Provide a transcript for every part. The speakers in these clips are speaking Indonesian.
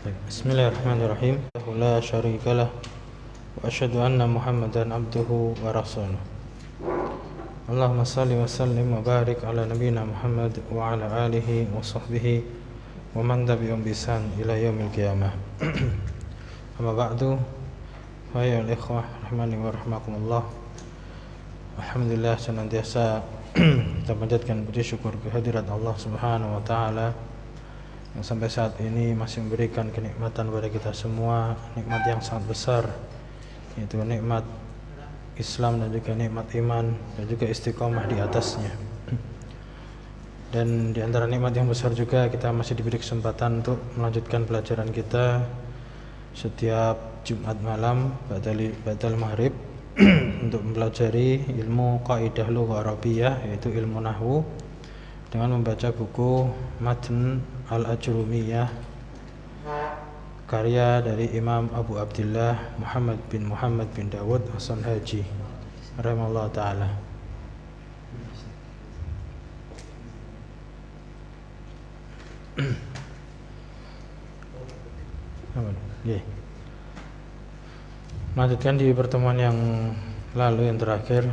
Bismillahirrahmanirrahim. La syarikalah wa asyhadu anna Muhammadan abduhu wa rasuluh. Allahumma salli wa sallim wa barik ala nabiyyina Muhammad wa ala alihi wa sahbihi wa man tabi'ahum bi ihsan ila yaumil qiyamah. Amma ba'du. Wa ya ikhwah rahimani wa rahmakumullah. Alhamdulillah, senantiasa kita panjatkan puji syukur kehadirat Allah Subhanahu wa taala yang sampai saat ini masih memberikan kenikmatan kepada kita semua, nikmat yang sangat besar, yaitu nikmat Islam dan juga nikmat iman dan juga istiqomah di atasnya. Dan di antara nikmat yang besar juga kita masih diberi kesempatan untuk melanjutkan pelajaran kita setiap Jumat malam ba'dal maghrib untuk mempelajari ilmu kaidah lughah Arabiyah, yaitu ilmu nahwu, dengan membaca buku Matn Al-Ajrumiyah karya dari Imam Abu Abdullah Muhammad bin Dawud As-Sanhaji rahimahullah ta'ala. Lanjutkan di pertemuan yang lalu, yang terakhir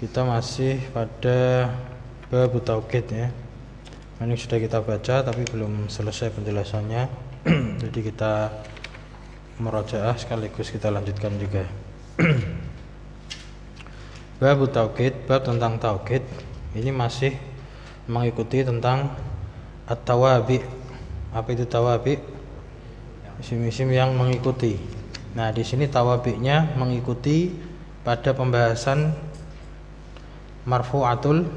kita masih pada bab tauhid ya. Ini sudah kita baca tapi belum selesai penjelasannya. Jadi kita murajaah sekaligus kita lanjutkan juga. Bab tauhid, bab tentang tauhid, ini masih mengikuti tentang at-tawabi. Apa itu tawabi? Isim-isim yang mengikuti. Nah, di sini tawabi'nya mengikuti pada pembahasan marfu'atul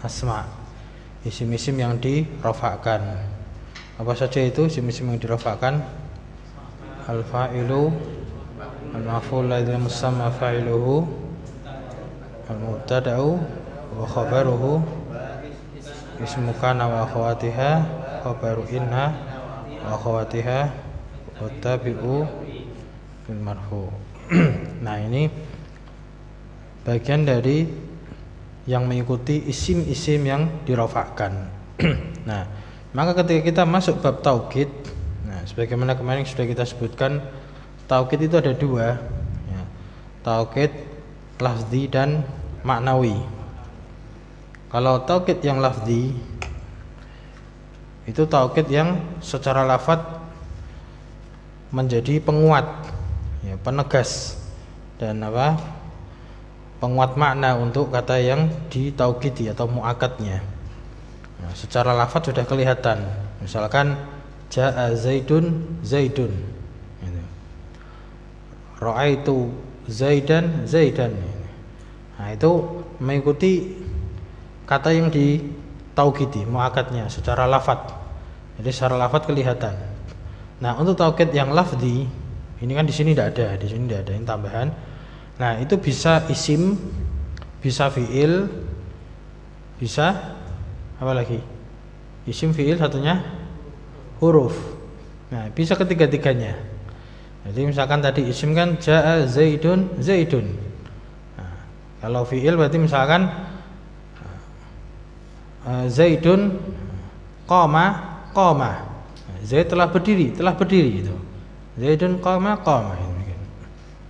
asma', isim-isim yang dirafa'kan. Apa saja itu isim-isim yang dirafa'kan? Al-fa'ilu, al-maf'ul ladzi musamma fa'iluhu, al-mubtada'u wa khabaruhu, ismu kana wa akhawatiha, khabaru inna wa akhawatiha, wa tabi'u fil marfu'. Nah, ini bagian dari yang mengikuti isim-isim yang dirafa'kan. Nah, maka ketika kita masuk bab tauhid, nah sebagaimana kemarin sudah kita sebutkan, tauhid itu ada dua ya, tauhid lafzi dan maknawi. Kalau tauhid yang lafzi itu tauhid yang secara lafaz menjadi penguat ya, penegas dan penguat makna untuk kata yang ditauhidi atau muakadnya. Nah, secara lafaz sudah kelihatan. Misalkan jaa zaidun zaidun, gitu. Ra'aitu zaidan zaidan. Nah, itu mengikuti kata yang ditauhidi, muakadnya secara lafaz. Jadi secara lafaz kelihatan. Nah, untuk tauhid yang lafzi ini kan di sini tidak ada, di sini tidak ada yang tambahan. Nah, itu bisa isim, bisa fi'il, bisa apa lagi? Isim, fi'il, satunya huruf. Nah, bisa ketiga-tiganya. Jadi misalkan tadi isim kan jaa zaidun zaidun. Nah, kalau fi'il berarti misalkan zaidun qama qama. Zaid telah berdiri itu. Zaidun qama qama.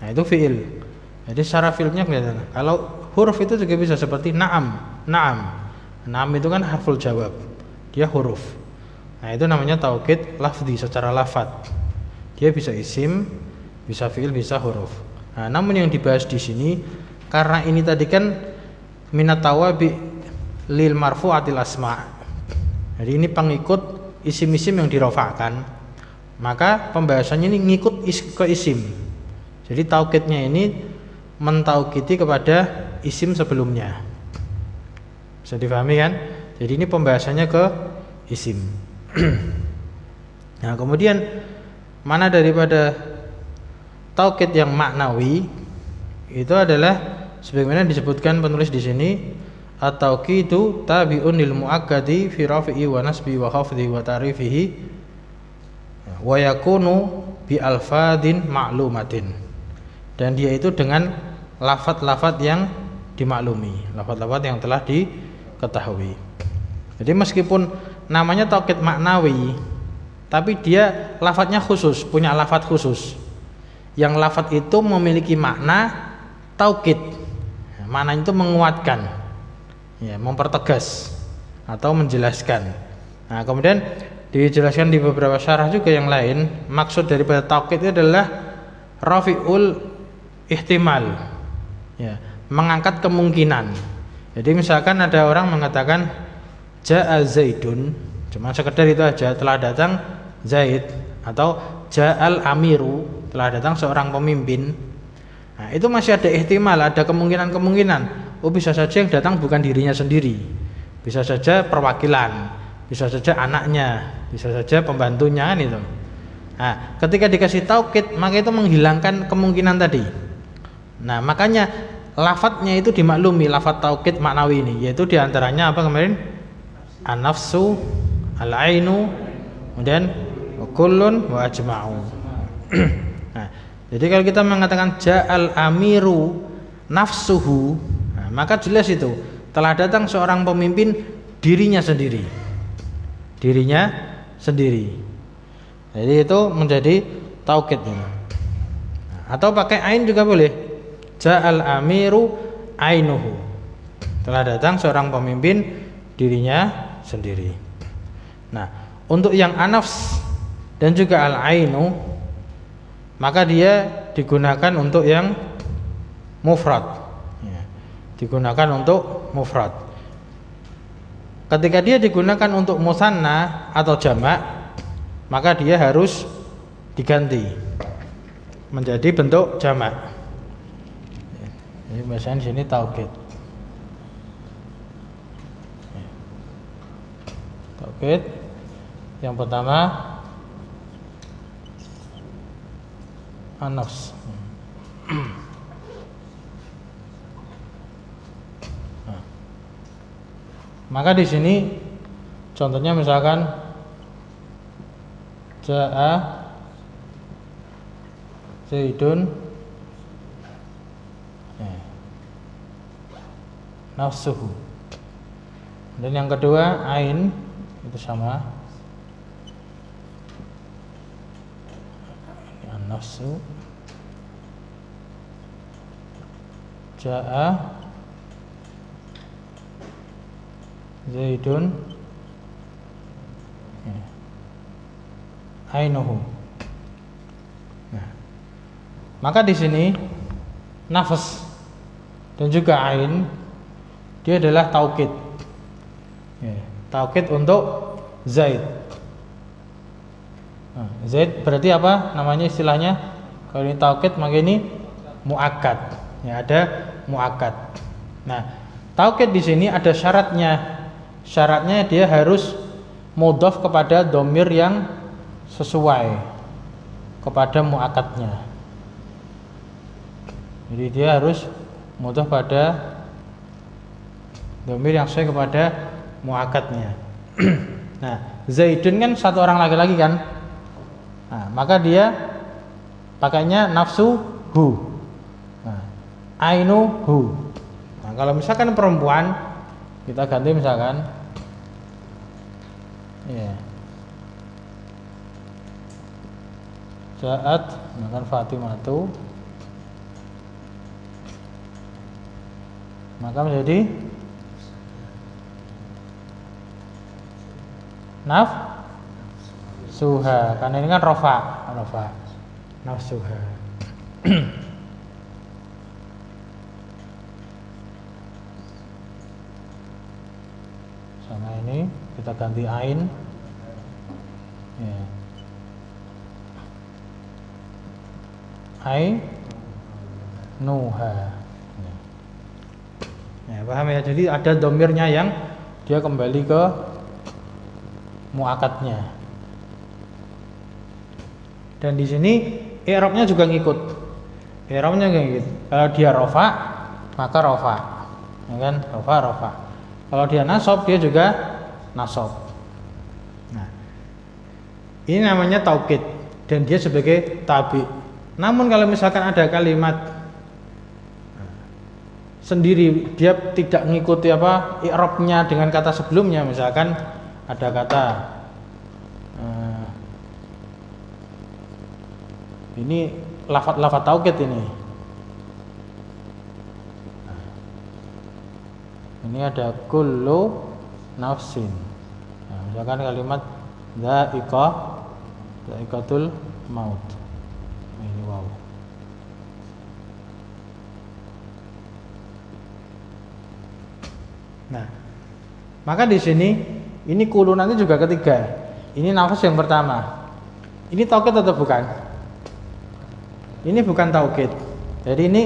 Nah, itu fi'il. Jadi secara fi'ilnya kelihatan. Kalau huruf itu juga bisa seperti na'am. Na'am itu kan harful jawab. Dia huruf. Nah, itu namanya tauhid lafzi secara lafaz. Dia bisa isim, bisa fi'il, bisa huruf. Nah, namun yang dibahas di sini karena ini tadi kan minat tawabi lil marfu'atil asma'. Jadi ini pengikut isim-isim yang dirafa'kan. Maka pembahasannya ini ngikut ke isim. Jadi tauhidnya ini mentaukidi kepada isim sebelumnya. Bisa difahami kan? Jadi ini pembahasannya ke isim. Nah, kemudian mana daripada tauhid yang maknawi itu adalah sebagaimana disebutkan penulis di sini, at-tauqidu tabi'un lil muakkadi fi rafi'i wa nasbi wa khafdi wa ta'rifihi wa yakunu bi alfadin ma'lumatin. Dan dia itu dengan lafaz-lafaz yang dimaklumi, lafaz-lafaz yang telah diketahui. Jadi meskipun namanya tauhid maknawi, tapi dia lafadznya khusus, punya lafadz khusus. Yang lafadz itu memiliki makna taukid. Makna itu menguatkan, ya, mempertegas atau menjelaskan. Nah, kemudian dijelaskan di beberapa syarah juga yang lain, maksud daripada taukid itu adalah rafi'ul ihtimal, ya, mengangkat kemungkinan. Jadi misalkan ada orang mengatakan ja'a Zaidun, cuma sekedar itu aja, telah datang Zaid, atau ja'al amiru, telah datang seorang pemimpin. Nah, itu masih ada ihtimal, ada kemungkinan-kemungkinan. Oh, bisa saja yang datang bukan dirinya sendiri, bisa saja perwakilan, bisa saja anaknya, bisa saja pembantunya, kan itu. Nah, ketika dikasih taukid, maka itu menghilangkan kemungkinan tadi. Nah, makanya lafadznya itu dimaklumi, lafadz taukid maknawi ini, yaitu diantaranya apa kemarin? An-nafsu, al-ainu, kemudian kullun wa ajma'u. Nah, jadi kalau kita mengatakan ja'al amiru nafsuhu, nah, maka jelas itu telah datang seorang pemimpin dirinya sendiri. Dirinya sendiri. Jadi itu menjadi taukid. Atau pakai ain juga boleh. Ja'al amiru ainuhu. Telah datang seorang pemimpin dirinya sendiri. Nah, untuk yang anafs dan juga al-ainu, maka dia digunakan untuk yang mufrad, ya, digunakan untuk mufrad. Ketika dia digunakan untuk musanna atau jamak, maka dia harus diganti menjadi bentuk jamak. Jadi biasanya di sini taukid. Taukid yang pertama an-nafs. Nah, maka di sini contohnya misalkan ja'a Zaidun nafsuhu. Dan yang kedua ain itu sama, an-nafsu ja'a Zaidun ainuhu. Nah, maka di sini nafs dan juga ain dia adalah taukid, ya, taukid untuk Zaid. Nah, Zaid berarti apa namanya istilahnya? Kalau ini taukid maka ini muakkad, ya, ada muakkad. Nah, taukid di sini ada syaratnya. Syaratnya dia harus mudhaf kepada dhamir yang sesuai kepada muakkadnya. Jadi dia harus mudhaf pada dhamir yang sesuai kepada muakkadnya. Nah, Zaidun kan satu orang laki-laki kan. Nah, maka dia pakainya nafsu hu. Nah, ainu hu. Nah, kalau misalkan perempuan kita ganti misalkan ya. Ja'at misalkan Fatimatu, maka menjadi nafsuha, karena ini kan rofa nafsuha. Sama ini kita ganti ain, ya. Ainuha, ya, paham ya? Jadi ada domirnya yang dia kembali ke muakatnya. Dan di sini i'rabnya juga ngikut. I'rabnya ngikut. Kalau dia rofa, maka rofa. Ya kan? Rofa. Kalau dia nasab, dia juga nasab. Nah, ini namanya taukid dan dia sebagai tabi. Namun kalau misalkan ada kalimat sendiri, dia tidak mengikuti apa i'rabnya dengan kata sebelumnya, misalkan ada kata Ini lafaz taukid ini. Ini ada kullu nafsin. Nah, misalkan kalimat dha'iqatul maut. Nah, ini wow. Nah, maka di sini ini kullu nanti juga ketiga. Ini nafas yang pertama. Ini taukid atau bukan? Ini bukan taukid. Jadi ini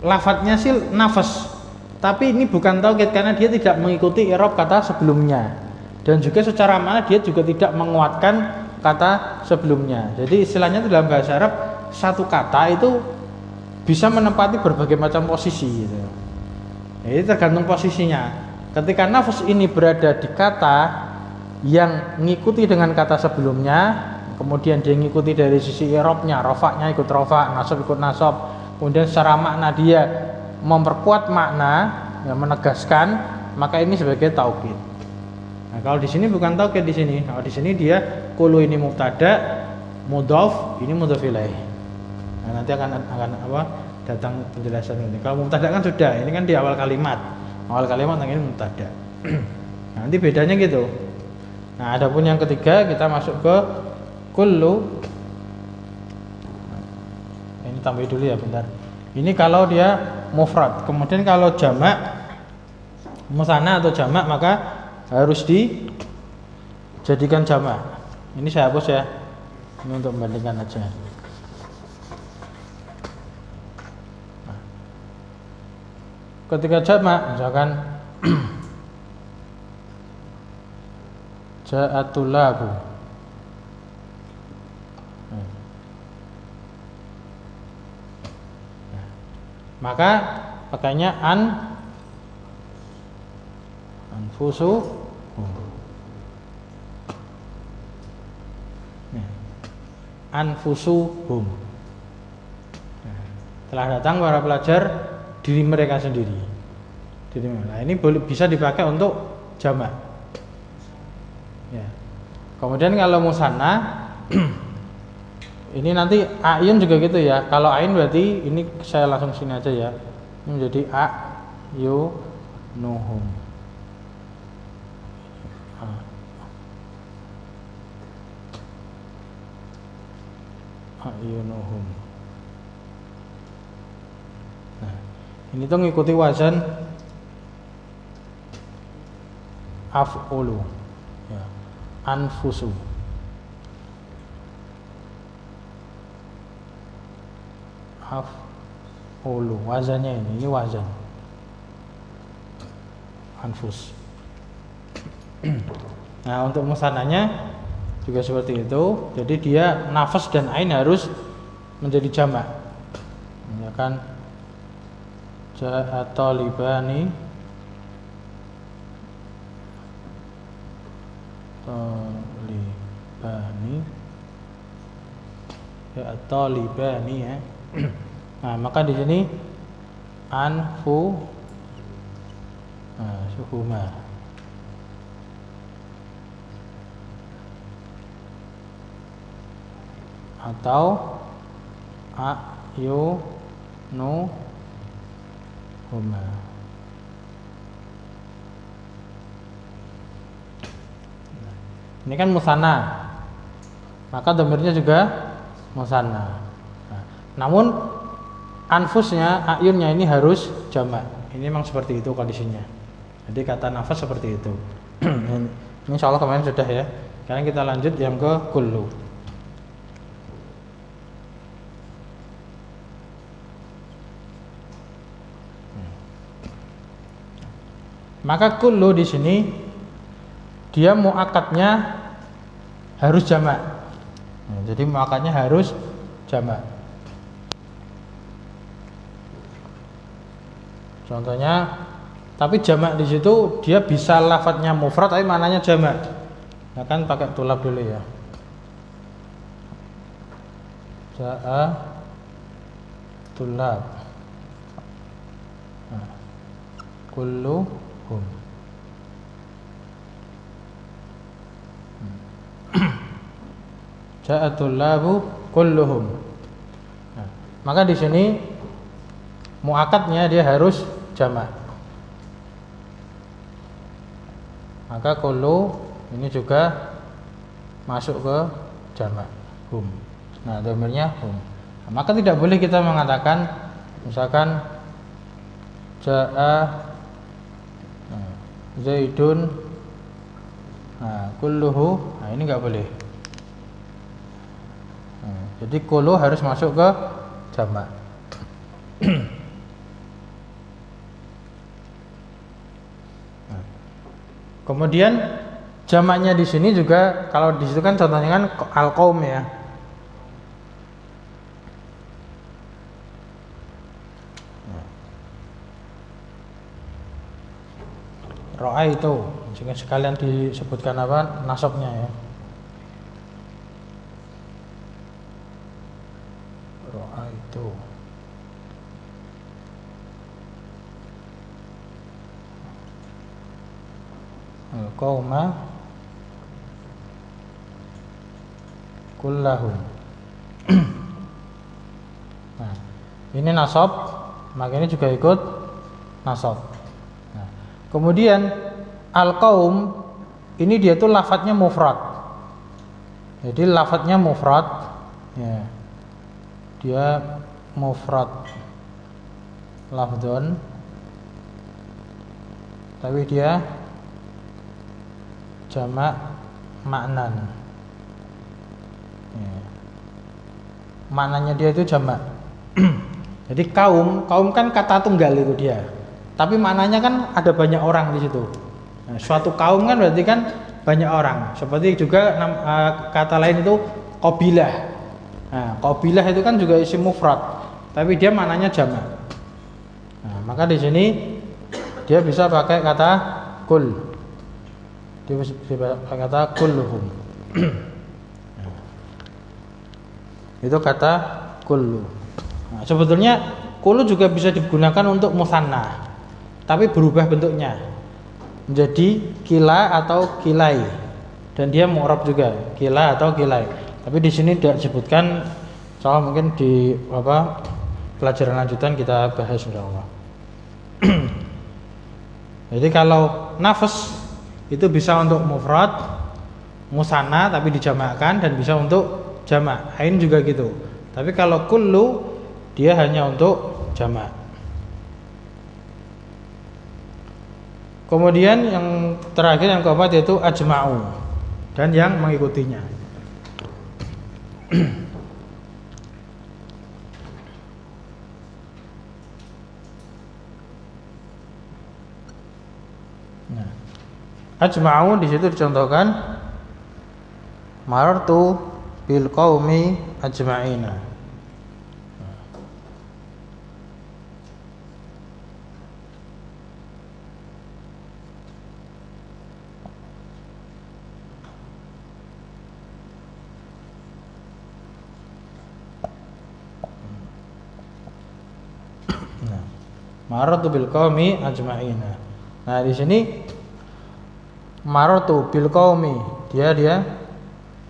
lafadznya sih nafas, tapi ini bukan taukid karena dia tidak mengikuti i'rab kata sebelumnya. Dan juga secara makna dia juga tidak menguatkan kata sebelumnya. Jadi istilahnya dalam bahasa Arab satu kata itu bisa menempati berbagai macam posisi gitu. Jadi tergantung posisinya. Ketika nafas ini berada di kata yang mengikuti dengan kata sebelumnya, kemudian dia mengikuti dari sisi i'rabnya, rafa'nya ikut rafa', nasab ikut nasab. Kemudian secara makna dia memperkuat makna, ya, menegaskan, maka ini sebagai taukid. Nah, kalau di sini bukan taukid di sini. Kalau di sini dia kullu ini mubtada, mudhaf, ini mudhaf ilaih. Nah, nanti akan datang penjelasan ini. Kalau mubtada kan sudah, ini kan di awal kalimat. Awal kalimat ini mubtada. Nah, nanti bedanya gitu. Nah, adapun yang ketiga kita masuk ke kullu. Ini tambah dulu ya bentar. Ini kalau dia mufrad. Kemudian kalau jamak musanna atau jamak maka harus dijadikan jamak. Ini saya hapus ya. Ini untuk membandingkan aja. Ketika jamak misalkan ja'atul labu, maka pakainya anfusuhum. Anfusuhum. Telah datang para pelajar diri mereka sendiri. Nah, ini bisa dipakai untuk jamak. Ya. Kemudian kalau musanna ini nanti ayun juga gitu ya. Kalau ain berarti ini saya langsung sini aja ya. Ini menjadi ayunuhum. Ayunuhum. Nah, ini tuh ngikuti wazan af'ulu. Ya. Anfusu. Af'ulu. Wazannya ini wazan. Anfus. Nah, untuk musananya juga seperti itu. Jadi dia nafas dan ain harus menjadi jamak. Ya kan? Ja'a talibani ya talibani ya. Nah, maka di sini suhuma. Atau ayunuhuma. Ini kan musanna, maka dhamirnya juga musanna. Nah, namun anfusnya, ayunnya ini harus jamak. Ini memang seperti itu kondisinya. Jadi kata nafas seperti itu. Ini insya Allah kemarin sudah ya. Sekarang kita lanjut yang ke kullu. Maka kullu di sini dia muakatnya harus jamak. Nah, jadi muakatnya harus jamak. Contohnya, tapi jamak di situ dia bisa lafadznya mufrad tapi maknanya jamak. Nah, kan pakai tulab dulu ya. Ja'a tulab. Nah, kulluhum. Ja'atul labu kulluhum. Maka di sini muakadnya dia harus jamak. Maka kullu ini juga masuk ke jamak hum. Nah, dhamirnya hum. Nah, maka tidak boleh kita mengatakan misalkan jaa Zaidun, nah kulluhu, nah ini nggak boleh. Nah, jadi kullu harus masuk ke jamak. Nah, kemudian jamaknya di sini juga, kalau di situ kan contohnya kan al-qaum ya. Ro'a itu sekalian disebutkan apa nasabnya ya. Ro'a itu al-qauma kullahum. Nah, ini nasab, maka ini juga ikut nasab. Nah, kemudian al-qaum ini dia tuh lafadznya mufrad. Jadi lafadznya mufrad ya. Dia mufrad lafdzon, tapi dia jamak maknan ya. Maknanya dia itu jamak. Jadi kaum kan kata tunggal itu dia, tapi maknanya kan ada banyak orang di situ. Nah, suatu kaum kan berarti kan banyak orang. Seperti juga kata lain itu qabilah. Nah, qabilah itu kan juga isim mufrad, tapi dia maknanya jamak. Nah, maka di sini dia bisa pakai kata kul. Dia bisa pakai kata kulluhum. Itu kata kullu. Nah, sebetulnya kullu juga bisa digunakan untuk musanna, tapi berubah bentuknya menjadi kila atau kilai, dan dia mu'rab juga kila atau kilai. Tapi di sini tidak disebutkan, soalnya mungkin di pelajaran lanjutan kita bahas insyaallah. Jadi kalau nafs itu bisa untuk mufrad, musanna tapi dijamakkan, dan bisa untuk jamak. Ain juga gitu. Tapi kalau kullu dia hanya untuk jamak. Kemudian yang terakhir, yang keempat, yaitu ajma'u dan yang mengikutinya. Nah, ajma'u di situ dicontohkan marartu bil qaumi ajma'ina. Marartu bil qaumi ajma'ina. Nah, di sini marartu bil qaumi dia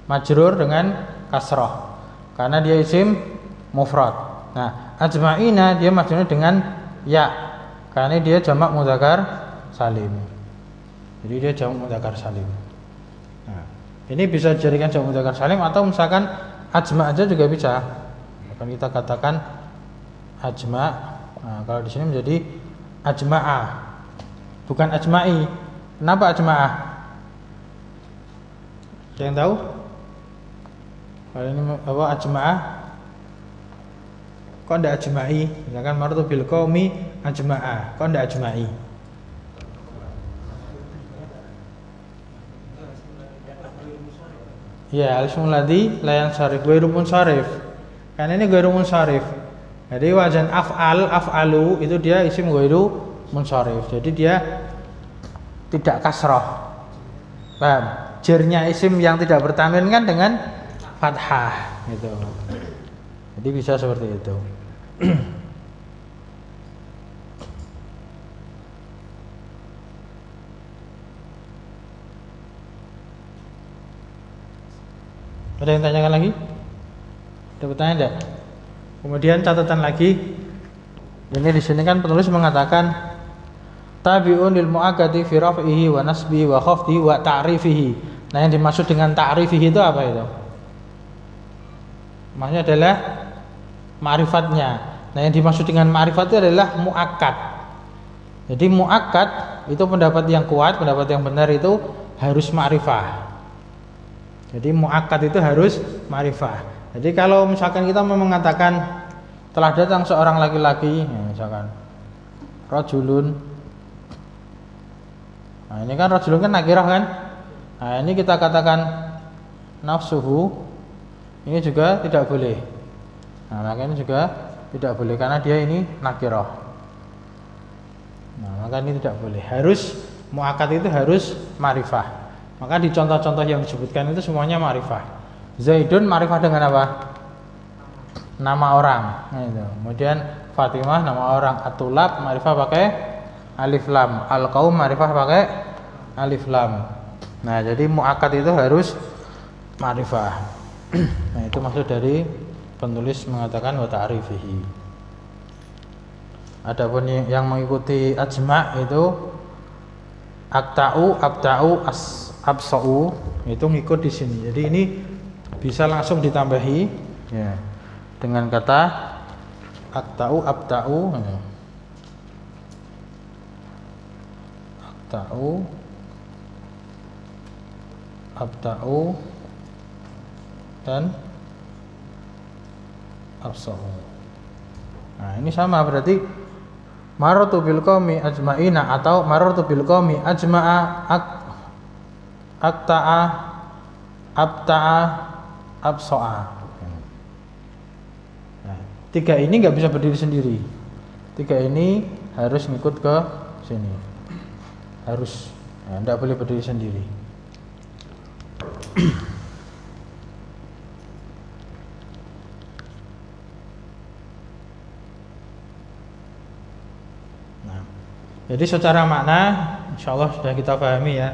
majrur dengan kasrah karena dia isim mufrad. Nah, ajma'ina dia majrur dengan ya karena dia jamak mudzakkar salim. Jadi dia jamak mudzakkar salim. Nah, ini bisa dijadikan jamak mudzakkar salim, atau misalkan ajma' aja juga bisa. Akan kita katakan ajma'. Nah, kalau di sini menjadi ajma'ah, bukan ajma'i. Kenapa ajma'ah? Ada yang tahu? Kalau ini apa ajma'ah? Kok ndak ajma'i? Misalkan marartu bil qaumi ajma'ah. Kok ndak ajma'i? Ya, al-ismul ladzi la yansharif ghairu munsharif. Karena ini ghairu munsharif. Jadi wazan af'alu itu dia isim ghairu munsharif. Jadi dia tidak kasrah. Paham? Jernya isim yang tidak bertanwin kan dengan fathah gitu. Jadi bisa seperti itu. Ada yang tanyakan lagi? Ada pertanyaan enggak? Kemudian catatan lagi, ini di sini kan penulis mengatakan tabi'un lil mu'akkadi fi raf'ihi wa nasbihi wa khafdihi wa ta'rifihi. Nah, yang dimaksud dengan ta'rifihi itu apa itu? Maksudnya adalah ma'rifatnya. Nah, yang dimaksud dengan ma'rifat itu adalah mu'akkad. Jadi mu'akkad itu pendapat yang kuat, pendapat yang benar itu harus ma'rifah. Jadi mu'akkad itu harus ma'rifah. Jadi kalau misalkan kita mau mengatakan telah datang seorang laki-laki, ya misalkan rajulun. Nah, ini kan rajulun kan nakirah kan? Nah, ini kita katakan nafsuhu, ini juga tidak boleh. Nah, maka ini juga tidak boleh karena dia ini nakirah. Nah, maka ini tidak boleh. Harus mu'akkad itu harus ma'rifah. Maka di contoh-contoh yang disebutkan itu semuanya ma'rifah. Zaidun ma'rifah dengan apa? Nama orang. Nah, itu. Kemudian Fatimah nama orang. Atulab ma'rifah pakai alif lam. Al-qaum ma'rifah pakai alif lam. Nah, jadi mu'akkad itu harus ma'rifah. Nah, itu maksud dari penulis mengatakan wa ta'rifihi. Adapun yang mengikuti ajma' itu akta'u, abta'u, absa'u itu ngikut di sini. Jadi ini bisa langsung ditambahi ya dengan kata akta'u, abta'u, akta'u, abta'u dan absa'u. Nah, ini sama berarti marartu bil qaumi ajma'ina atau marartu bil qaumi ajma'a, akta'a, abta'a, absa'a. Nah, tiga ini nggak bisa berdiri sendiri. Tiga ini harus ngikut ke sini. Harus, nah, nggak boleh berdiri sendiri. Nah, jadi secara makna, insya Allah sudah kita pahami ya.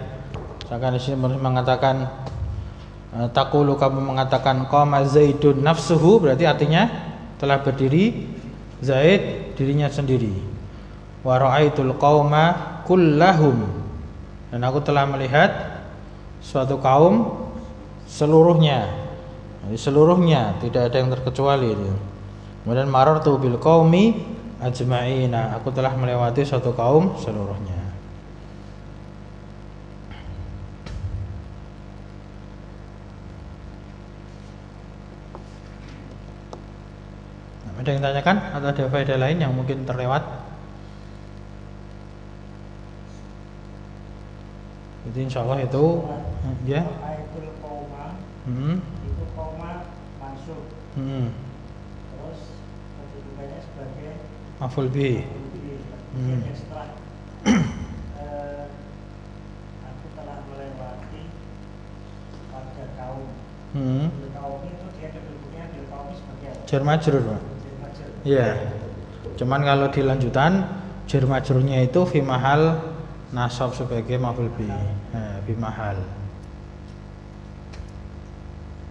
Misalkan di sini mengatakan taqulu, kamu mengatakan qama Zaidun nafsuhu, berarti artinya telah berdiri Zaid dirinya sendiri. Wa ra'aitul qauma kullahum, dan aku telah melihat suatu kaum seluruhnya. Jadi seluruhnya, tidak ada yang terkecuali itu. Kemudian marartu bil qaumi ajma'ina, aku telah melewati suatu kaum seluruhnya. Ada yang tanyakan atau ada faedah lain yang mungkin terlewat? Jadi insya Allah itu ya. Ayatul qauma itu qauma mansub. Terus kedudukannya sebagai maf'ul bihi. Setelah aku telah melewati pada kaum. Kaum itu dia kedudukannya di kaum sebagai jar majrur, Pak. Iya. Cuman kalau di lanjutan jar majrurnya itu fi mahal nasab sebagai maf'ul bihi. Fi mahal.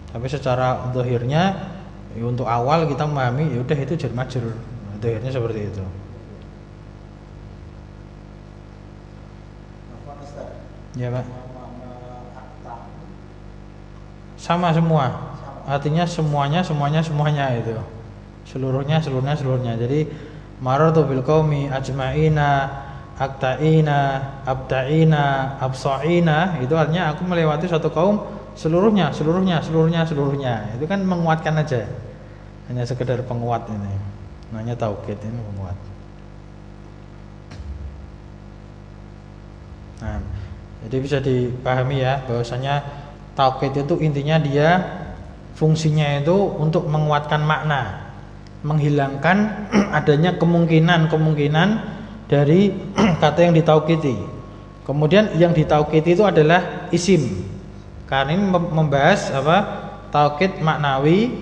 Tapi secara zahirnya ya, untuk awal kita memahami ya udah itu jar majrur. Zahirnya seperti itu. Ya, Pak. Sama semua. Artinya semuanya itu. Seluruhnya. Jadi marartu bil qaumi ajma'ina, akta'ina, abta'ina, absa'ina, itu artinya aku melewati suatu kaum seluruhnya. Itu kan menguatkan aja. Hanya sekedar penguat ini. Namanya taukid, ini penguat. Nah, jadi bisa dipahami ya bahwasanya taukid itu intinya dia fungsinya itu untuk menguatkan makna, menghilangkan adanya kemungkinan dari kata yang ditaukiti. Kemudian yang ditaukiti itu adalah isim. Karena ini membahas apa? Taukid maknawi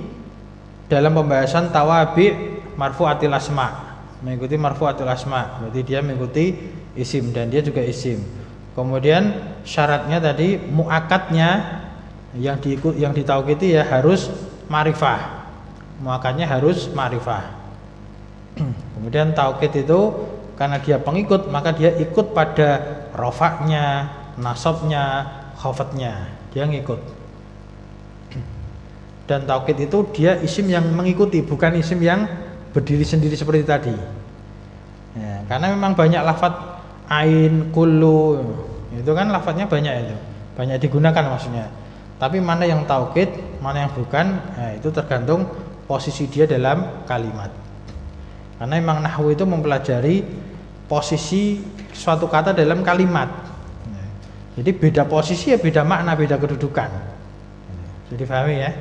dalam pembahasan tawabi marfu'atil asma. Mengikuti marfu'atil asma, berarti dia mengikuti isim dan dia juga isim. Kemudian syaratnya tadi muakatnya yang ditaukiti ya harus ma'rifah. muakannya harus ma'rifah. Kemudian taukid itu karena dia pengikut, maka dia ikut pada rofaknya, nasabnya, khafadnya, dia ngikut. Dan taukid itu dia isim yang mengikuti, bukan isim yang berdiri sendiri seperti tadi. Ya, karena memang banyak lafadz ain, kullu, itu kan lafadznya banyak, itu banyak digunakan maksudnya. Tapi mana yang taukid, mana yang bukan, itu tergantung posisi dia dalam kalimat. Karena memang nahwu itu mempelajari posisi suatu kata dalam kalimat. Jadi beda posisi ya beda makna, beda kedudukan. Jadi pahami ya.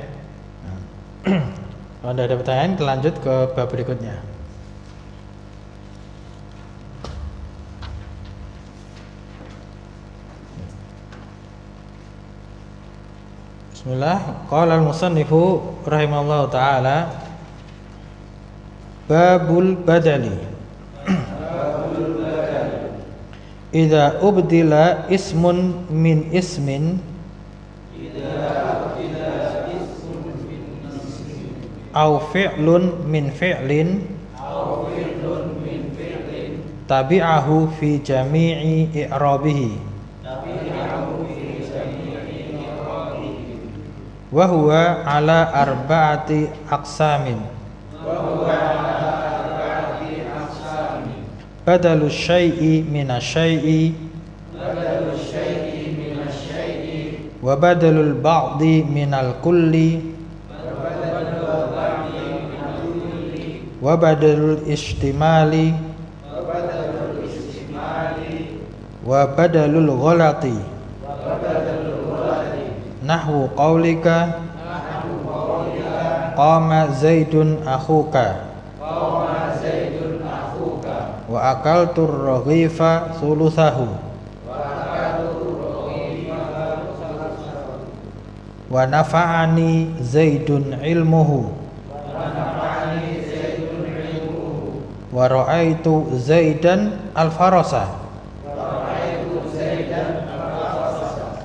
Kalau tidak ada pertanyaan, kita lanjut ke bab berikutnya. Bismillah. Qala al-musannifu rahimallahu taala babul badali. Idza ubdila ismun min ismin au fi'lun min fi'lin tabi'ahu fi jami'i i'rabihi wa huwa ala arba'ati aqsamin badalu syai'i minasyai'i wa badalul ba'di minal kulli wa badalul istimali wa badalul ghalati nahwu qaulika qama zaidun akhuka wa akaltur raghifa thuluthahu wa nafa'ani zaidun ilmuhu wa ra'aitu zaidan al-farasa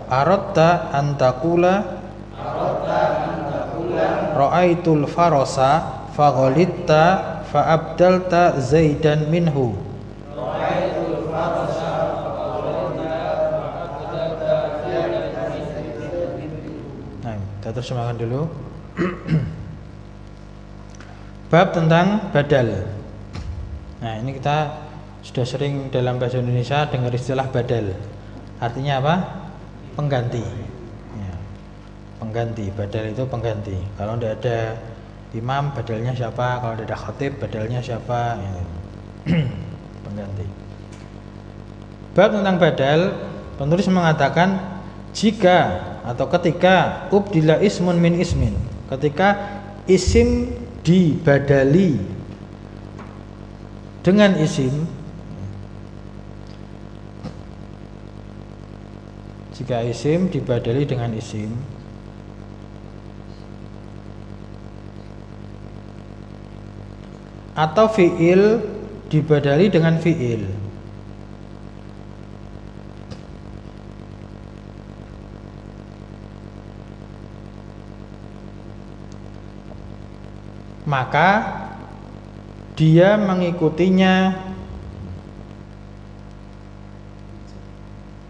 aratta an taqula ra'aitul farasa faghalitta fa abdalta zaidan minhu. Nah, kita terjemahkan dulu. Bab tentang badal. Nah, ini kita sudah sering dalam bahasa Indonesia dengar istilah badal. Artinya apa? Pengganti. Ya, pengganti. Badal itu pengganti. Kalau tidak ada imam, badalnya siapa? Kalau tidak ada khatib, badalnya siapa? Ya. Pengganti. Bab tentang badal, penulis mengatakan jika atau ketika ubdila ismun min ismin, ketika isim dibadali dengan isim, jika isim dibadali dengan isim atau fi'il dibadali dengan fi'il, maka dia mengikutinya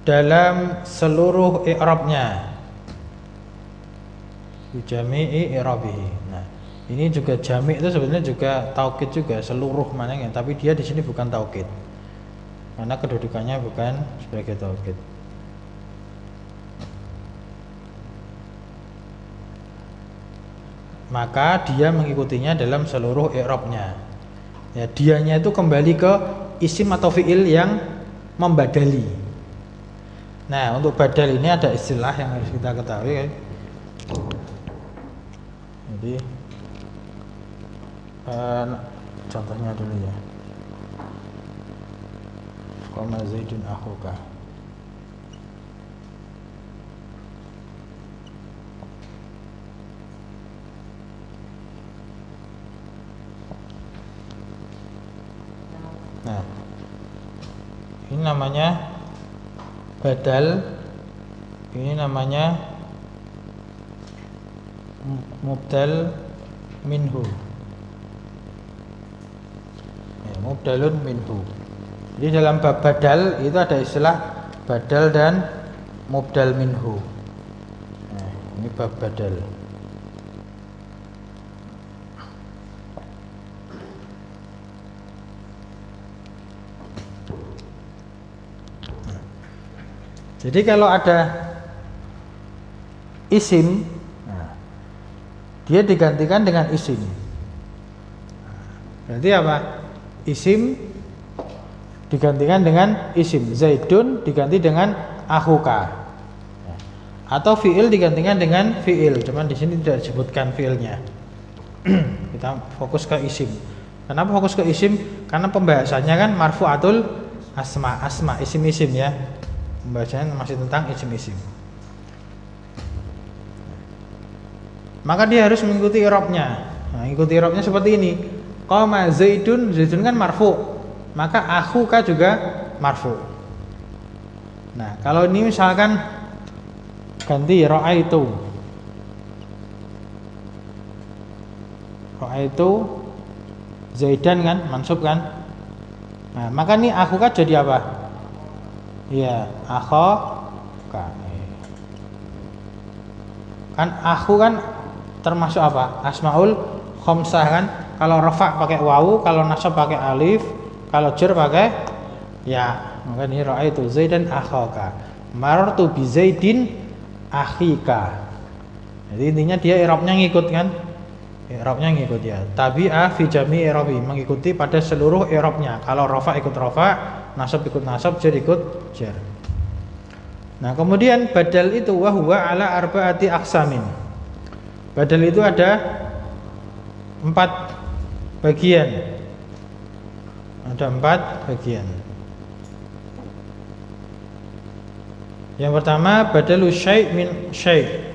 dalam seluruh i'rabnya, jami'i i'rabihi. Nah, ini juga jami' itu sebenarnya juga taukid juga, seluruh mananya, tapi dia di sini bukan taukid karena kedudukannya bukan sebagai taukid. Maka dia mengikutinya dalam seluruh i'rabnya. Ya, dianya itu kembali ke isim atau fi'il yang membadali. Nah, untuk badal ini ada istilah yang harus kita ketahui. Jadi contohnya dulu ya. Qama zaidun akhuka. Nah, ini namanya badal, ini namanya mubdal minhu. Ya, mubdalun minhu. Jadi dalam bab badal itu ada istilah badal dan mubdal minhu. Nah, ini bab badal. Jadi kalau ada isim, nah, dia digantikan dengan isim. Berarti apa? Isim digantikan dengan isim. Zaidun diganti dengan akhuka. Atau fiil digantikan dengan fiil. Cuman di sini tidak disebutkan fiilnya. Kita fokus ke isim. Kenapa fokus ke isim? Karena pembahasannya kan marfu'atul asma, isim-isim ya. Pembahasannya masih tentang isim-isim. Maka dia harus mengikuti i'rabnya. Nah, ikuti i'rabnya seperti ini. Qama Zaidun, Zaidun kan marfu. Maka akhuka juga marfu. Nah, kalau ini misalkan ganti ra'aitu. Ra'aitu Zaidan kan mansub kan? Nah, maka ini akhuka jadi apa? Iya, akhuka. Kan akhu kan termasuk apa? Asmaul khamsah kan? Kalau rafa pakai wawu, kalau nasab pakai alif, kalau jar pakai ya. Maka ini ra'aitu Zaidan akhuka. Marartu bi Zaidin akhika. Jadi intinya dia i'rabnya ngikut kan? I'rabnya ngikut ya. Tabi'a fi jami' i'rabi, mengikuti pada seluruh i'rabnya. Kalau rafa ikut rafa, nasab ikut nasab, jar ikut jar. Nah, kemudian badal itu wa huwa ala arba'ati aqsamin. Badal itu ada 4 bagian. Ada 4 bagian. Yang pertama badalu syai' min syai'.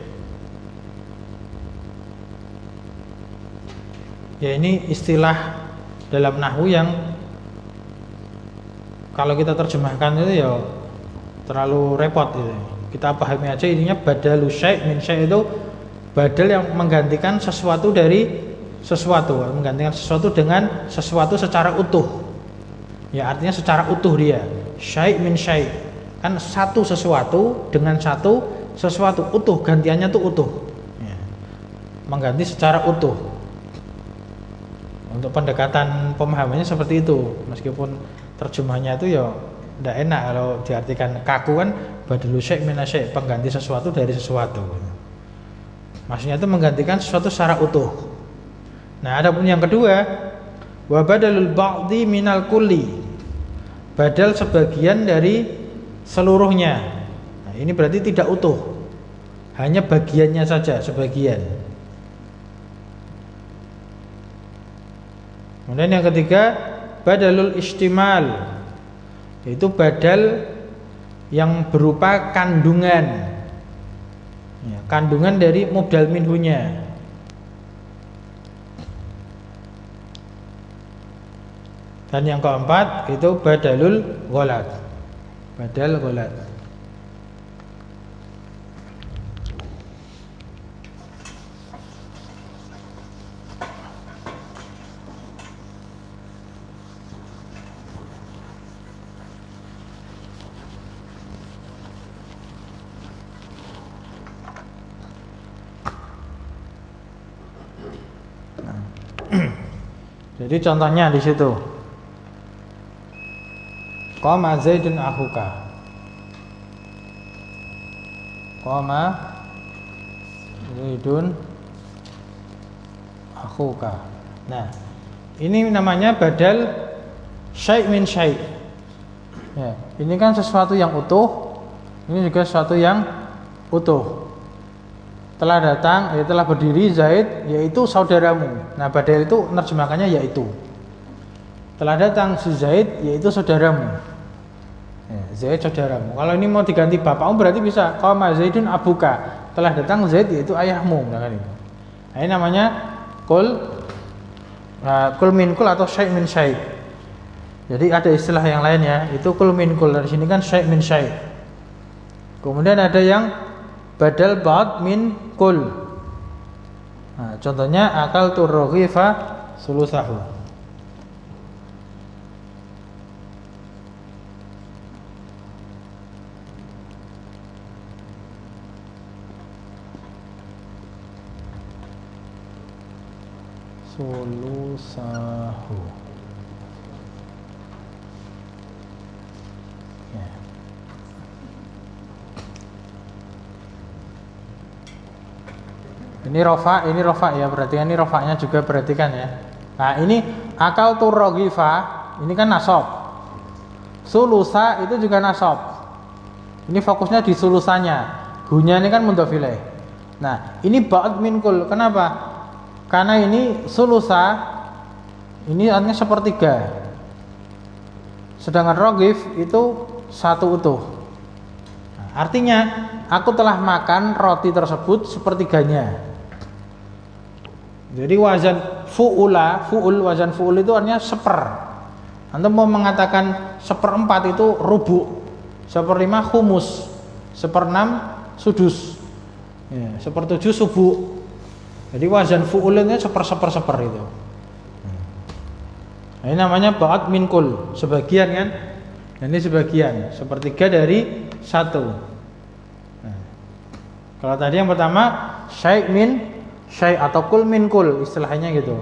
Ya, ini istilah dalam nahwu yang kalau kita terjemahkan itu ya terlalu repot gitu. Kita pahami aja intinya badalu syai' min syai' itu badal yang menggantikan sesuatu dari sesuatu, menggantikan sesuatu dengan sesuatu secara utuh. Ya, artinya secara utuh dia. Syai' min syai'. Kan satu sesuatu dengan satu sesuatu utuh, gantiannya tuh utuh. Ya. Mengganti secara utuh. Untuk pendekatan pemahamannya seperti itu. Meskipun terjemahnya itu ya tidak enak kalau diartikan kaku kan badalu syai' min syai', pengganti sesuatu dari sesuatu. Maksudnya itu menggantikan sesuatu secara utuh. Nah, adapun yang kedua, wa badalul ba'dhi minal kulli. Badal sebagian dari seluruhnya. Nah, ini berarti tidak utuh. Hanya bagiannya saja, sebagian. Kemudian yang ketiga, badalul istimal. Yaitu badal yang berupa kandungan. Ya, kandungan dari mubdal minhunya. Dan yang keempat itu badalul ghalat. Badal ghalat. Jadi contohnya di situ. Qama Zaidun akhuka. Qama Zaidun akhuka. Nah, ini namanya badal syai' min syai'. Ya, ini kan sesuatu yang utuh, ini juga sesuatu yang utuh. Telah datang, telah berdiri Zaid, yaitu saudaramu. Nah, badal itu menerjemahkannya yaitu. Telah datang si Zaid, yaitu saudaramu. Ya, Zaid saudaramu. Kalau ini mau diganti bapakmu berarti bisa qama Zaidun abuka. Telah datang Zaid, yaitu ayahmu. Nah, ini namanya kul min kul atau syai' min syai'. Jadi ada istilah yang lain ya, itu kul min kul. Dari sini kan syai' min syai'. Kemudian ada yang badal ba'd min kul. Nah, contohnya akal turrogifa sulusahu. Sulusahu. Ya. Ini rofa ya, berarti ini rofanya juga perhatikan ya. Nah ini akal turrogifa, ini kan nasab. Sulusa itu juga nasab. Ini fokusnya di sulusannya. Hunya ini kan mudhof ilaih. Nah ini ba'd min kul. Kenapa? Karena ini sulusa, ini artinya sepertiga. Sedangkan rogif itu satu utuh. Nah, artinya aku telah makan roti tersebut sepertiganya. Jadi wazan wazan fu'ul itu artinya seper. Anda mau mengatakan seperempat itu rubu', seperlima khumus, seperenam sudus, ya, sepertujuh subu'. Jadi wazan fu'ul itu seper itu. Nah, ini namanya ba'd min kul, sebagian kan? Dan ini sebagian, sepertiga dari satu. Nah, kalau tadi yang pertama syai' min syai' atau kul min kul, istilahnya gitu.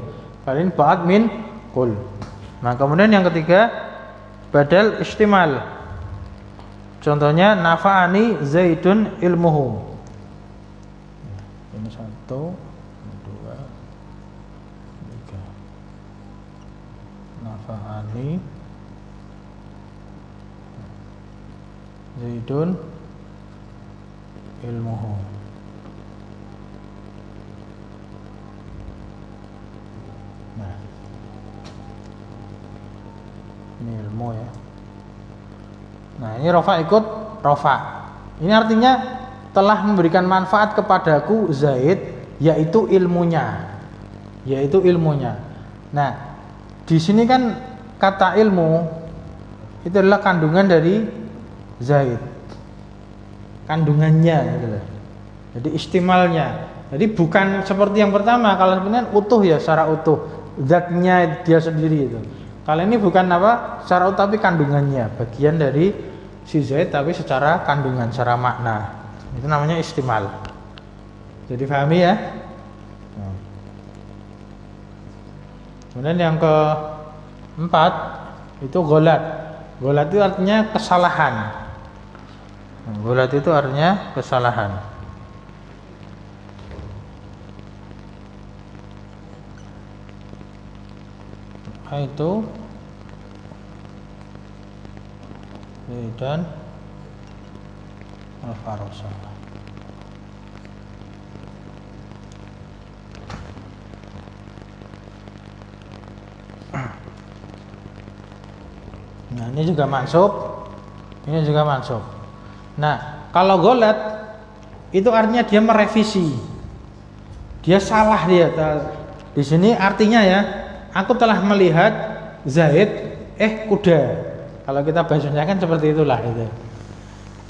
Kali ini ba'd min kul. Nah, kemudian yang ketiga badal istimal. Contohnya nafa'ani zaidun ilmuhu. Ini 1 2 3. Nafa'ani zaidun ilmuhu. Nah, ini ilmu ya. Nah ini rofa ikut rofa. Ini artinya telah memberikan manfaat kepadaku Zaid, yaitu ilmunya. Nah di sini kan kata ilmu itu adalah kandungan dari Zaid, kandungannya gitu. Jadi istimalnya. Jadi bukan seperti yang pertama, kalau sebenarnya utuh ya, secara utuh zatnya dia sendiri itu. Kalau ini bukan apa secara utuh tapi kandungannya, bagian dari si Zaid tapi secara kandungan, secara makna. Itu namanya istimal. Jadi pahami ya. Kemudian yang keempat itu golat. Golat itu artinya kesalahan. Golat itu artinya kesalahan. Itu dan al-farosa. Nah ini juga mansub, ini juga mansub. Nah kalau golat itu artinya dia merevisi, dia salah dia. Di sini artinya ya, aku telah melihat Zaid kuda. Kalau kita bahasanya kan seperti itulah itu.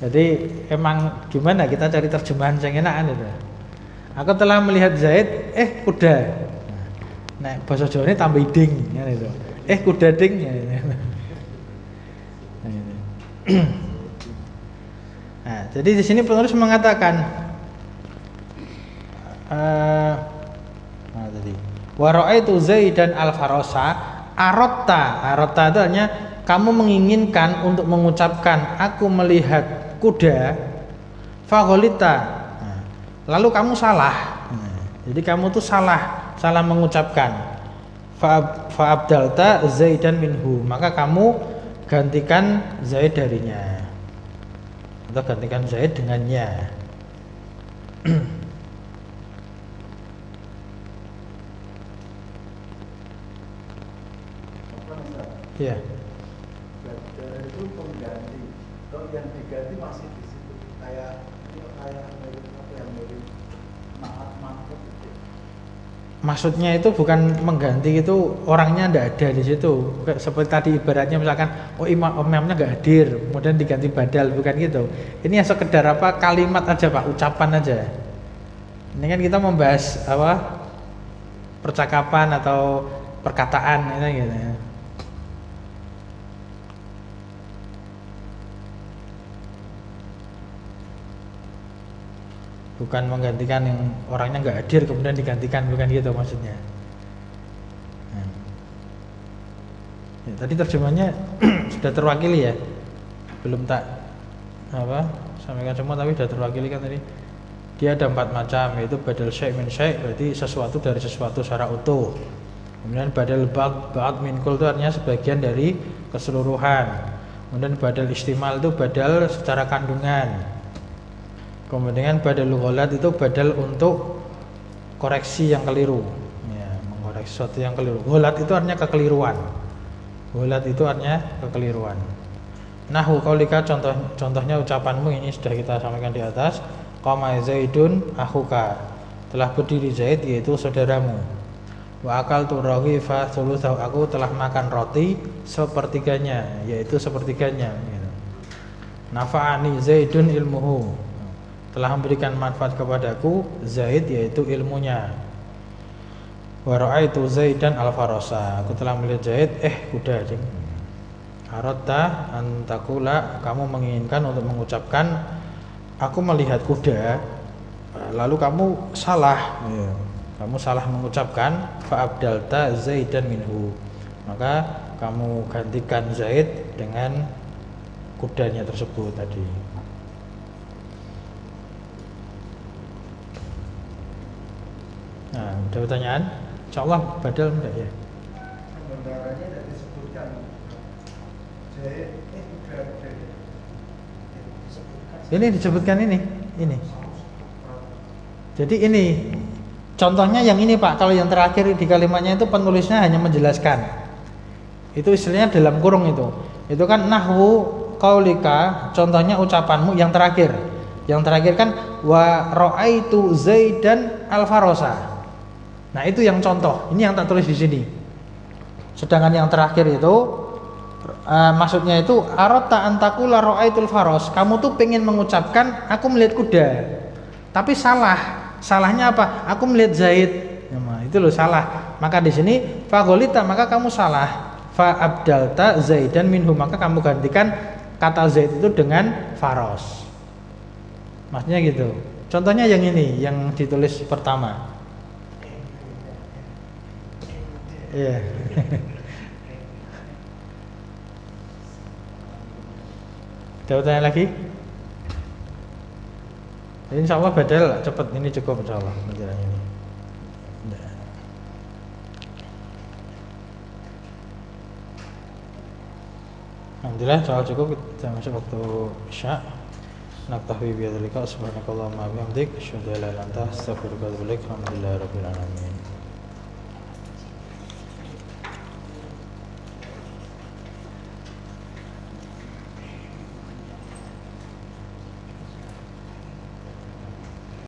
Jadi emang gimana kita cari terjemahan yang enak itu. Aku telah melihat Zaid kuda. Nah bahasa Jawa ini tambah ding ya itu. Kuda ding ya. Nah, jadi di sini penulis mengatakan tadi wa ra'aitu Zaidan al-farosa arotta itu artinya kamu menginginkan untuk mengucapkan aku melihat kuda fagolita, lalu kamu salah. Jadi kamu tuh salah mengucapkan fa'abdalta Zaidan minhu, maka kamu gantikan Zaid darinya atau gantikan Zaid dengannya. Iya. Itu pengganti. Kalau yang diganti masih di situ kayak apa yang mirip maaf gitu. Maksudnya itu bukan mengganti, itu orangnya tidak ada di situ. Seperti tadi ibaratnya misalkan imamnya nggak hadir, kemudian diganti badal, bukan gitu. Ini yang sekedar apa kalimat aja Pak, ucapan aja. Ini kan kita membahas apa percakapan atau perkataan gitu ya. Bukan menggantikan yang orangnya nggak hadir kemudian digantikan, bukan gitu maksudnya. Ya, tadi terjemahnya sudah terwakili ya, belum tak sampaikan semua, tapi sudah terwakili kan tadi. Dia ada 4 macam, yaitu badal syai' min syai', berarti sesuatu dari sesuatu secara utuh. Kemudian badal ba'd min kul itu artinya sebagian dari keseluruhan. Kemudian badal istimal itu badal secara kandungan. Kemudian badal ghalat itu badal untuk koreksi yang keliru, ya, mengkoreksi sesuatu yang keliru. Ghalat itu artinya kekeliruan. Ghalat itu artinya kekeliruan. Nahu qaulika, contohnya ucapanmu ini sudah kita sampaikan di atas. Qama Zaidun akhuka, telah berdiri Zaid yaitu saudaramu. Wa akaltu raghifa thulutsahu, aku telah makan roti sepertiganya, yaitu sepertiganya gitu. Nafa'ani Zaidun ilmuhu, telah memberikan manfaat kepadaku Zaid yaitu ilmunya. Wa ra'aitu Zaidan al-farasa, aku telah melihat Zaid kuda cing. Aratta antakula, kamu menginginkan untuk mengucapkan aku melihat kuda, lalu kamu salah. Kamu salah mengucapkan fa'abdalta Zaidan minhu, maka kamu gantikan Zaid dengan kudanya tersebut tadi. Nah, ada pertanyaan? Insyaallah badal enggak ya? Sebenarnya tidak disebutkan Zaid Ini disebutkan ini. Jadi ini contohnya yang ini Pak. Kalau yang terakhir di kalimatnya itu penulisnya hanya menjelaskan. Itu istilahnya dalam kurung itu. Itu kan nahwu qaulika, contohnya ucapanmu yang terakhir. Yang terakhir kan wa ra'aitu Zaidan al-farasa. Nah, itu yang contoh. Ini yang tak tulis di sini. Sedangkan yang terakhir itu maksudnya itu arata antakula ra'aitul faros, kamu tuh pengen mengucapkan aku melihat kuda, tapi salahnya apa? Aku melihat Zaid, nah, itu loh salah. Maka di sini fagolita, maka kamu salah. Fa abdalta Zaidan minhu, maka kamu gantikan kata Zaid itu dengan faros, maksudnya gitu. Contohnya yang ini yang ditulis pertama. Iya. Ada pertanyaan lagi? Insya Allah badal cepat, ini cukup insya Allah pelajaran ini. Alhamdulillah soal cukup, kita masuk waktu Isya. Naktafi bihadzalika, subhanakallahumma wa bihamdik, asyhadu an la ilaha illa anta, astaghfiruka wa atubu ilaik. Alhamdulillahirabbil alamin.